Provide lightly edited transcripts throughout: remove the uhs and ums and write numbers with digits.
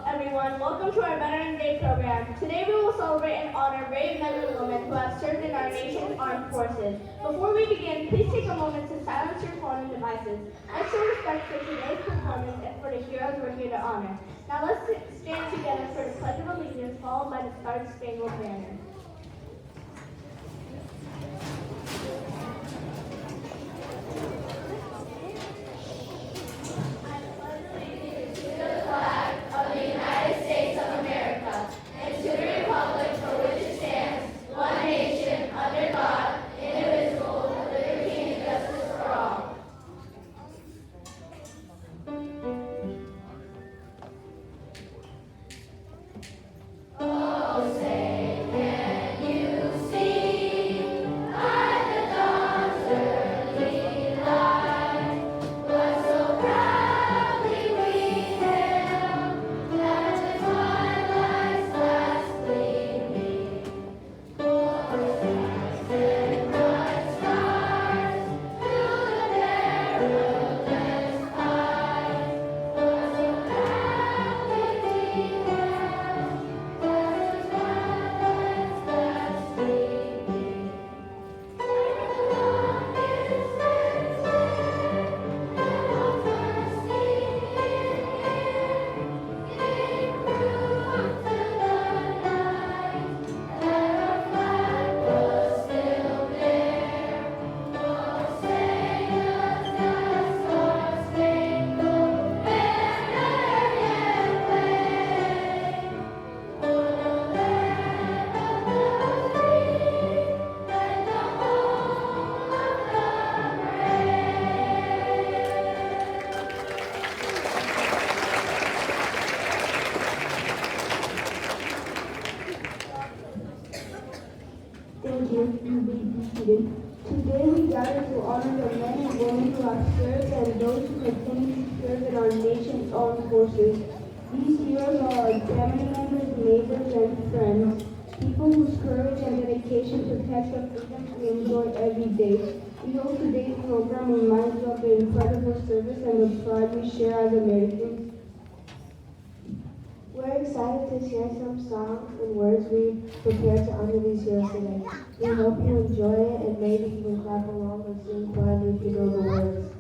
Everyone, welcome to our Veteran Day program. Today we will celebrate and honor brave men and women who have served in our nation's armed forces. Before we begin, please take a moment to silence your phone and devices. Let's show respect for today's performance and for the heroes we're here to honor. Now let's stand together for the Pledge of Allegiance, followed by the Star-Spangled Banner. Thank you. You may be seated. Today we gather to honor the men and women who have served and those who continue to serve in our nation's armed forces. These heroes are our family members, neighbors, and friends, people whose courage and dedication protect the freedoms we enjoy every day. We hope today's program reminds you of the incredible service and the pride we share as Americans. We're excited to share some songs and words we prepared to honor these heroes today. We hope you enjoy it and maybe even clap along or sing quietly if you know the words.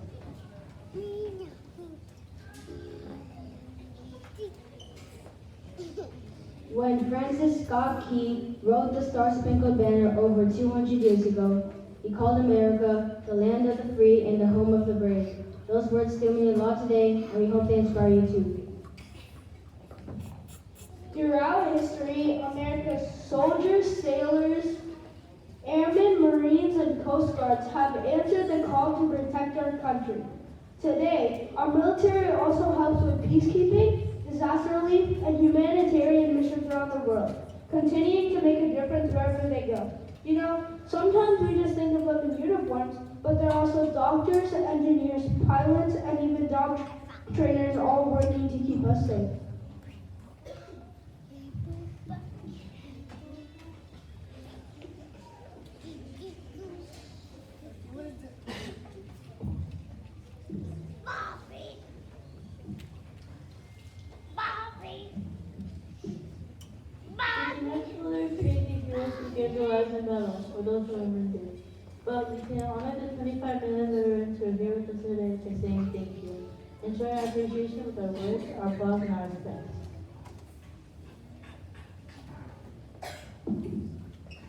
When Francis Scott Key wrote the Star-Spangled Banner over 200 years ago, he called America the land of the free and the home of the brave. Those words still mean a lot today, and we hope they inspire you too. Throughout history, America's soldiers, sailors, airmen, Marines, and Coast Guards have answered the call to protect our country. Today, our military also helps with peacekeeping, disaster relief, and humanitarian missions around the world, continuing to make a difference where wherever they go. You know, sometimes we just think of them in uniforms, but they're also doctors, engineers, pilots, and even dog trainers all working to keep us safe. Internationally creating heroes who gave their lives in battle for those who remembered it. But we can honor the 25 million veterans who are here with us today by saying thank you and showing our appreciation with our words, our applause, and our respect.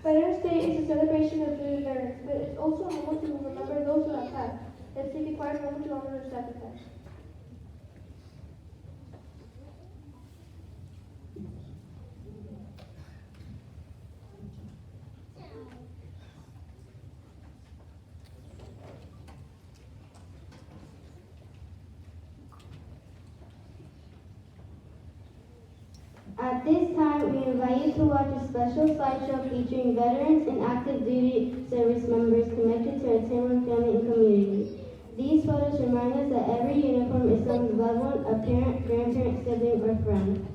Veterans Day is a celebration of the veterans, but it's also a moment to remember those who have passed. Let's take a quiet moment to honor their sacrifice. At this time, we invite you to watch a special slideshow featuring veterans and active duty service members connected to our Tamarron family and community. These photos remind us that every uniform is someone's loved one, a parent, grandparent, sibling, or friend.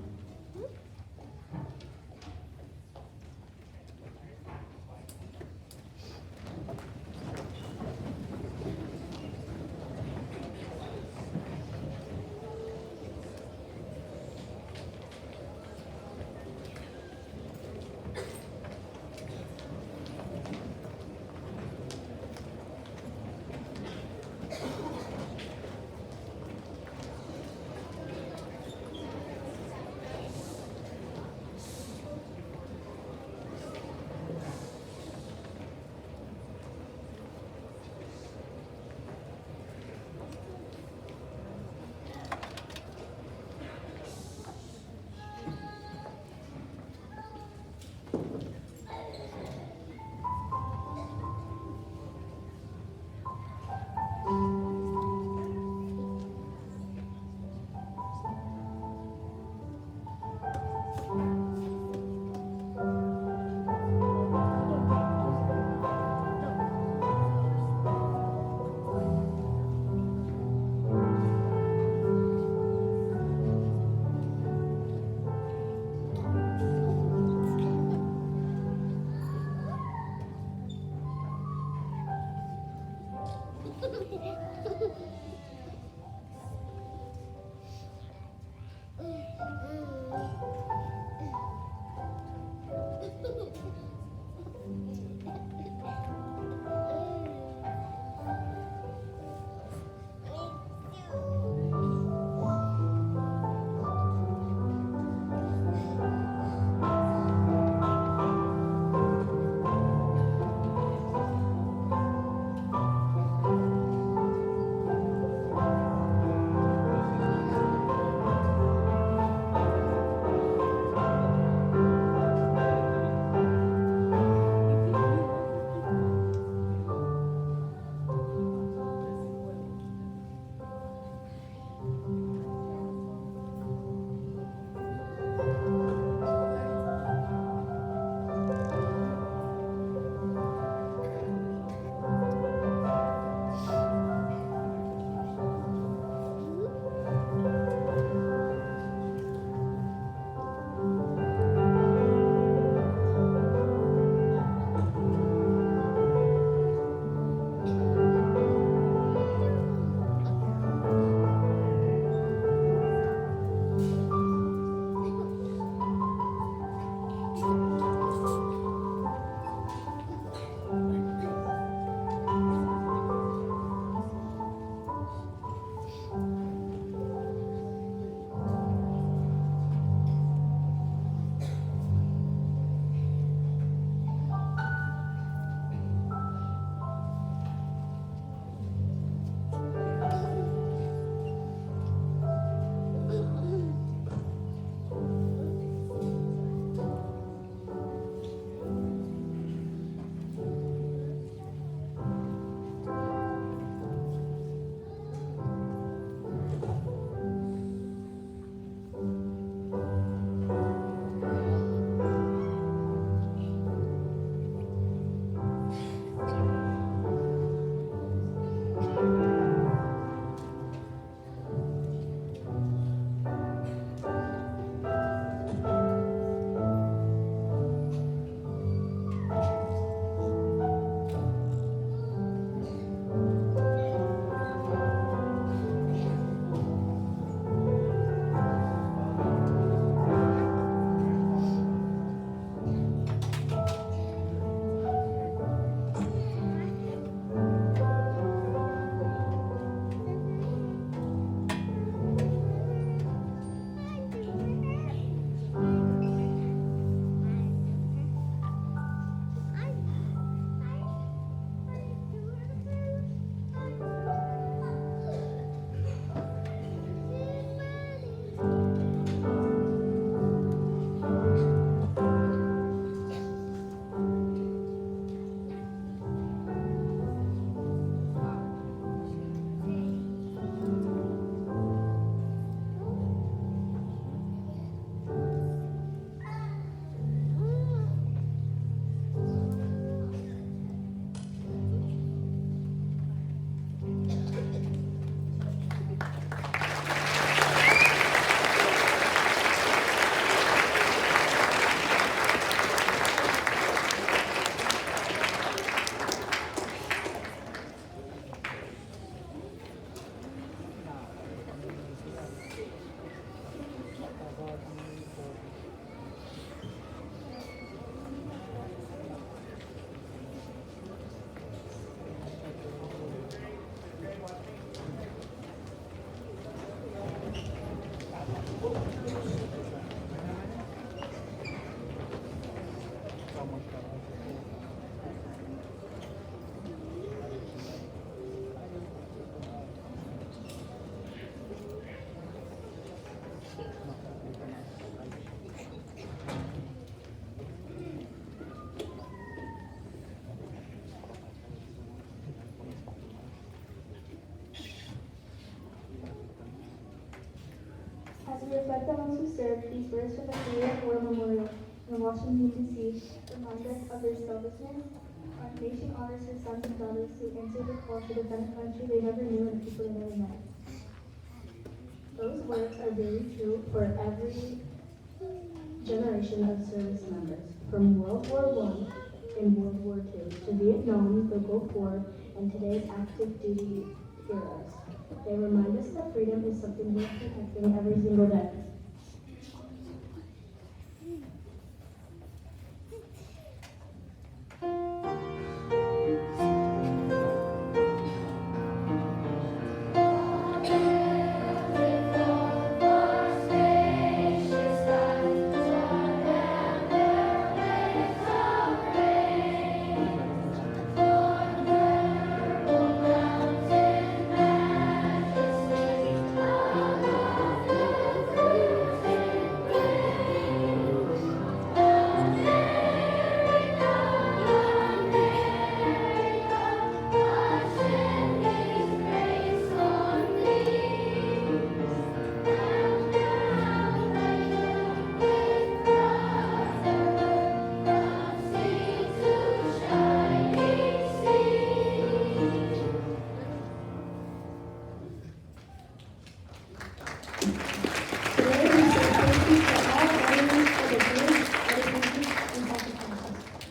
As we reflect on those who served, these words from the Korean War Memorial in Washington, D.C. remind us of their selflessness. Our nation honors her sons and daughters who answered the call to defend a country they never knew and people they never met. Those words are very true for every generation of service members, from World War I and World War II to Vietnam, the Gulf War, and today's active duty heroes. They remind us that freedom is something worth protecting every single day.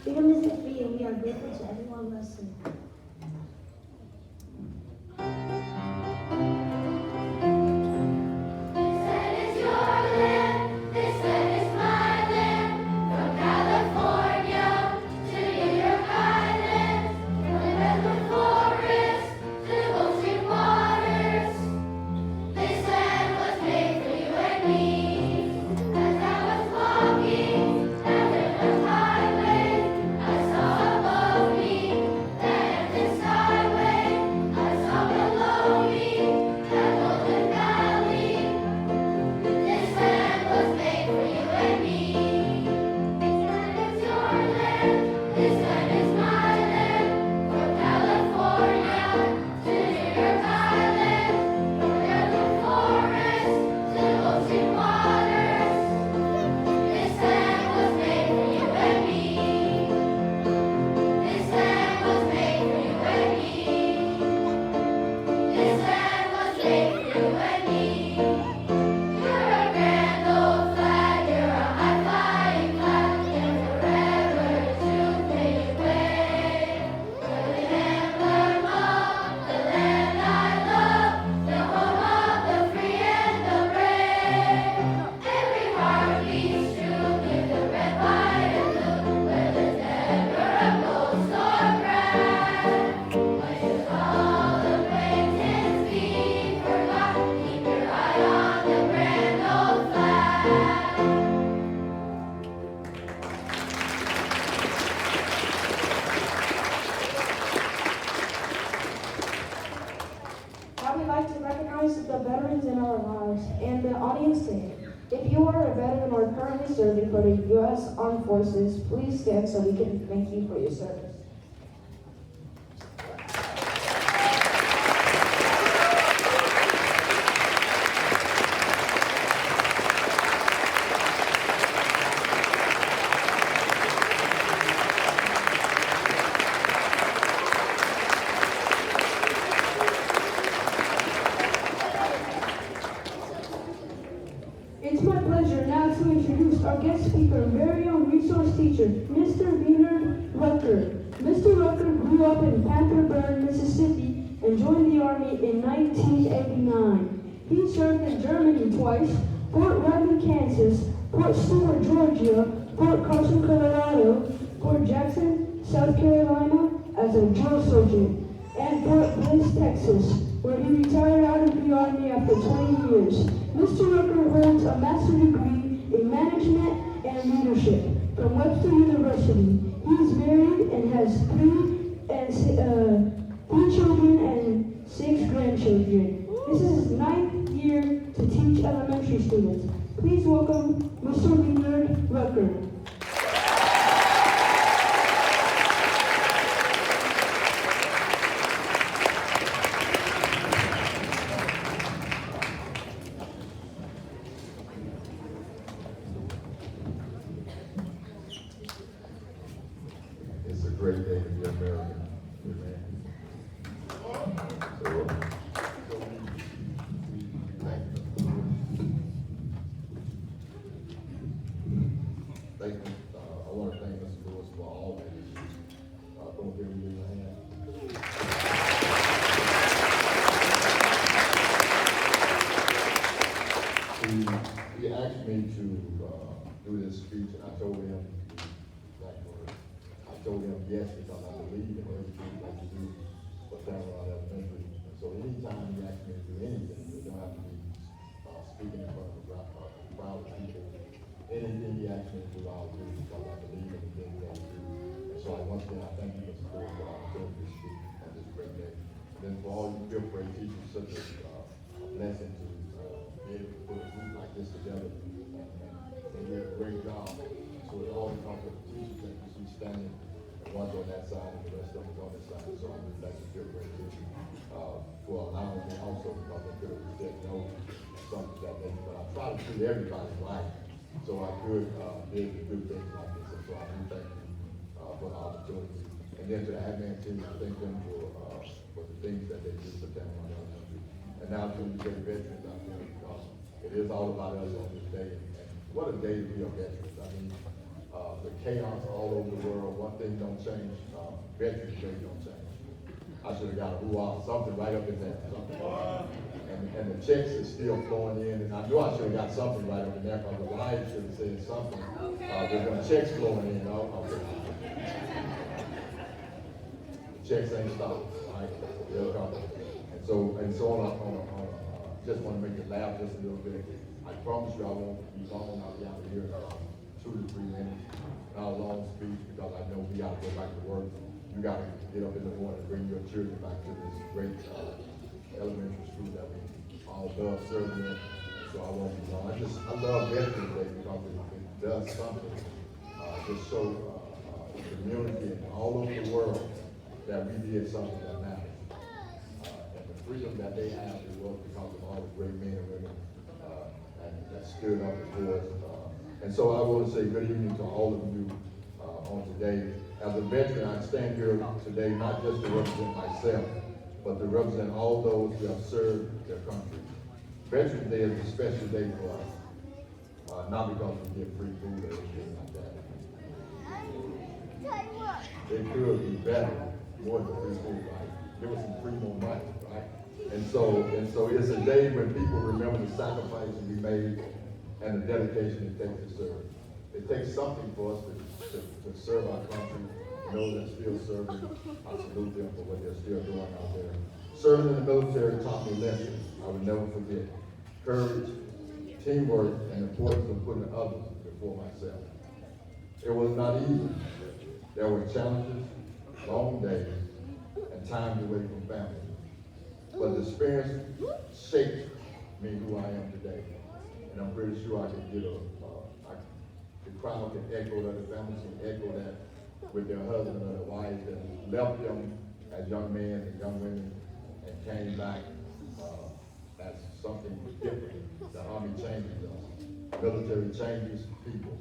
Freedom isn't free, and we are grateful to everyone listening. Now we'd like to recognize the veterans in our lives and the audience today. If you are a veteran or currently serving for the U.S. Armed Forces, please stand so we can thank you for your service. It's my pleasure now to introduce our guest speaker, very own resource teacher, Mr. Wiener Rucker. Mr. Rucker grew up in Panther Burn, Mississippi, and joined the Army in 1989. He served in Germany twice, Fort Riley, Kansas, Fort Stewart, Georgia, Fort Carson, Colorado, Fort Jackson, South Carolina, as a drill sergeant, and Fort Bliss, Texas, where he retired out of the Army after 20 years. Mr. Rucker holds a master's degree in management and leadership from Webster University. and 3 children and 6 grandchildren. This is his 9th year to teach elementary students. Please welcome Mr. Leonard Rucker. It's a great day to be American. Amen. Thank you. I want to thank Mr. Lewis for all of this. Don't give me your hand. He asked me to do this speech, and I told him, yes, because I believe in everything that you do for Tamarron Elementary. And so anytime he asks me to do anything, it don't have to be speaking in front of a crowd of people. Anything he asks me to do, I'll do because I believe in the things that I do. And so once again, I thank you, Mr. Ford, for the opportunity to speak on this great day. And then for all you fifth grade teachers, such a blessing to be able to put a group like this together. And they did a great job. So it's all because of the teachers that you see standing. One's on that side and the rest of them is on this side. So I'm just like to feel great for allowing me also because I could have said no something that day. But I try to treat everybody right. So I could be able to do things like this. And so I do thank you for the opportunity. And then to the admin team, I thank them for the things that they do for Tamarron Elementary. And now to the great veterans out there, because it is all about us on this day. And what a day to be a veteran. I mean, the chaos all over the world, one thing don't change, Veterans Day don't change. I should have got a hoo-ah, something right up in there. And the checks is still flowing in, and I knew I should have got something right up in there, because the wife should have said something. There's no checks flowing in, okay. The checks ain't stopped, right? They'll come. And so on, just want to make you laugh just a little bit. I promise you I won't be long, I'll be out of here 2 to 3 minutes. Not a long speech, because I know we gotta go back to work. You gotta get up in the morning and bring your children back to this great elementary school that we all love serving in. So I won't be long. I love Veterans Day because it does something. Just show the community and all over the world that we did something that matters. And the freedom that they have, it was because of all the great men and women that stood up for us. And so I want to say good evening to all of you on today. As a veteran, I stand here today not just to represent myself, but to represent all those who have served their country. Veterans Day is a special day for us, not because we get free food or anything like that. It could be better, more than free food, right? Give us some free more money, right? And so it's a day when people remember the sacrifices we made and the dedication it takes to serve. It takes something for us to serve our country. Those that still serving, I salute them for what they're still doing out there. Serving in the military taught me lessons I would never forget. Courage, teamwork, and the importance of putting others before myself. It was not easy. There were challenges, long days, and times away from family. But the experience shaped me who I am today. And I'm pretty sure I can get the crowd can echo that, the families can echo that with their husbands or their wives that left them as young men and young women and came back as something different. The Army changes us. Military changes people.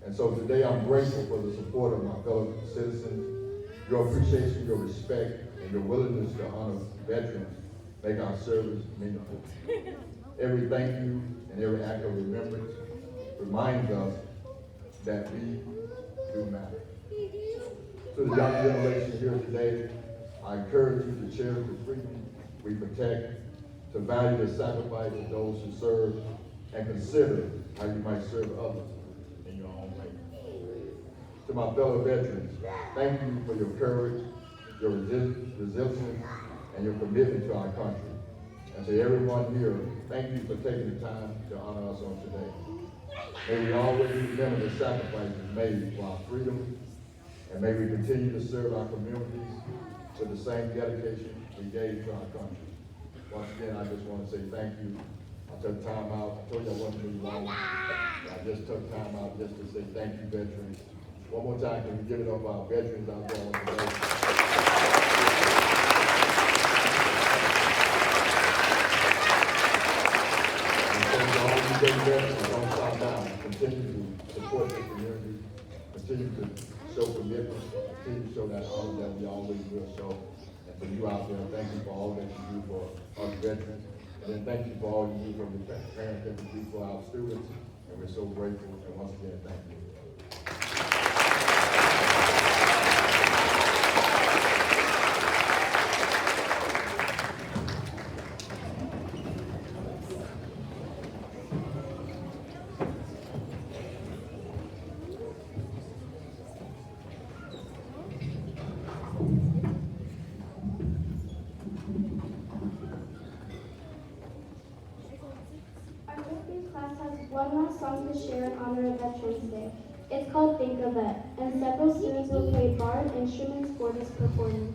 And so today I'm grateful for the support of my fellow citizens. Your appreciation, your respect, and your willingness to honor veterans make our service meaningful. Every thank you and every act of remembrance reminds us that we do matter. To the young generation here today, I encourage you to cherish the freedom we protect, to value the sacrifice of those who serve, and consider how you might serve others in your own way. To my fellow veterans, thank you for your courage, your resilience, and your commitment to our country. And to everyone here, thank you for taking the time to honor us on today. May we always remember the sacrifices made for our freedom And may we continue to serve our communities with the same dedication we gave to our country. Once again, I just want to say thank you. I took time out. I told you I wasn't going to be long. I just took time out just to say thank you, veterans. One more time, can we give it up for our veterans out there on the road? And so to all you great veterans, don't stop now. Continue to support the community. Continue to show commitment. Continue to show that honor that we always will show. And for you out there, thank you for all that you do for us veterans. And then thank you for all you do for the parents that you do for our students. And we're so grateful. And once again, thank you. Our fifth grade class has one last song to share in honor of Veterans Day. It's called Think of It, and several students will play barred instruments for this performance.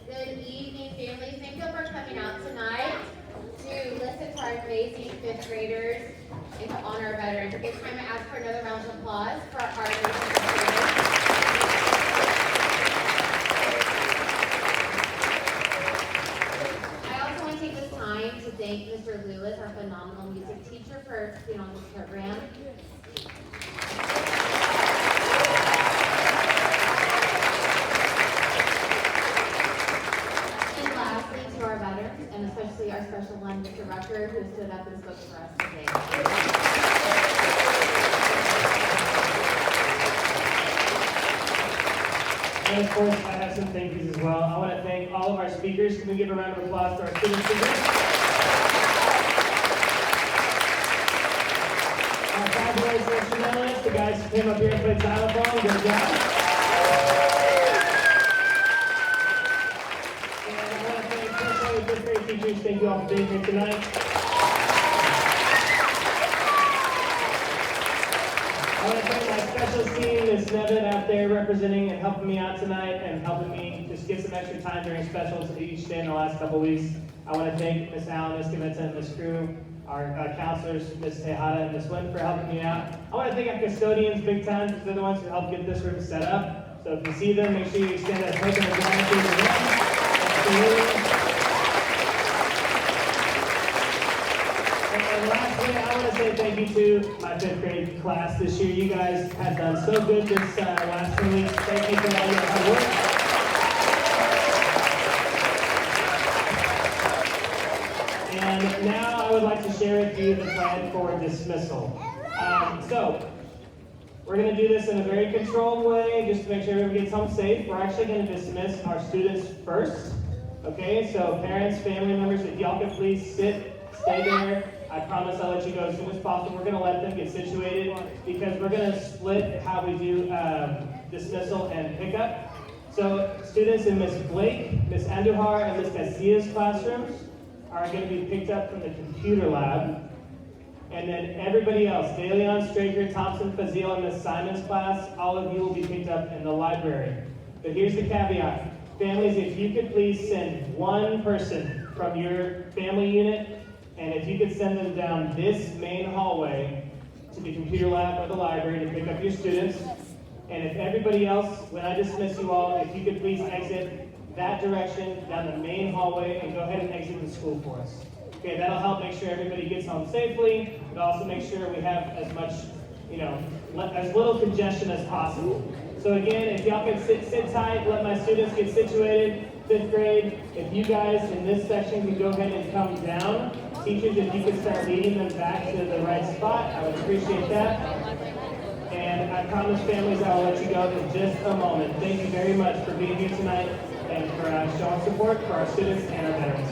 Good evening, family. Thank you for coming out tonight to listen to our amazing fifth graders and to honor our veterans. At this time, I ask for another round of applause for our amazing fifth graders. I also want to take this time to thank Mr. Lewis, our phenomenal music teacher, for being on this program. And lastly, to our veterans, and especially our special one, Mr. Rucker, who stood up and spoke for us today. And of course, I have some thank yous as well. I want to thank all of our speakers. Can we give a round of applause to our student speakers? Our fabulous instrumentalists, the guys who came up here and played xylophone, good job. And I want to thank personally fifth grade teachers. Thank you all for being here tonight. I want to thank my special team, Ms. Nevin out there representing and helping me out tonight and helping me just get some extra time during specials each day in the last couple weeks. I want to thank Ms. Allen, Ms. Kavitsa, Ms. Crew, our counselors, Ms. Tejada, and Ms. Wynn for helping me out. I want to thank our custodians big time because they're the ones who helped get this room set up. So if you see them, make sure you extend a token of gratitude to them. Absolutely. And lastly, I want to say thank you to my 5th grade class this year. You guys have done so good this last 2 weeks. Thank you for all your hard work. And now I would like to share with you the plan for dismissal. So, we're going to do this in a very controlled way, just to make sure everyone gets home safe. We're actually going to dismiss our students first. Okay, so parents, family members, if y'all could please stay there. I promise I'll let you go as soon as possible. We're going to let them get situated because we're going to split how we do dismissal and pickup. So students in Ms. Blake, Ms. Andujar, and Ms. Garcia's classrooms are going to be picked up from the computer lab. And then everybody else, DeLeon, Straker, Thompson, Fazil, and Ms. Simon's class, all of you will be picked up in the library. But here's the caveat. Families, if you could please send one person from your family unit, and if you could send them down this main hallway to the computer lab or the library to pick up your students. And if everybody else, when I dismiss you all, if you could please exit that direction down the main hallway and go ahead and exit the school for us. Okay, that'll help make sure everybody gets home safely, but also make sure we have as much, as little congestion as possible. So again, if y'all can sit tight, let my students get situated, 5th grade. If you guys in this section can go ahead and come down, teachers, if you could start leading them back to the right spot, I would appreciate that. And I promise families I will let you go in just a moment. Thank you very much for being here tonight and for showing support for our students and our veterans.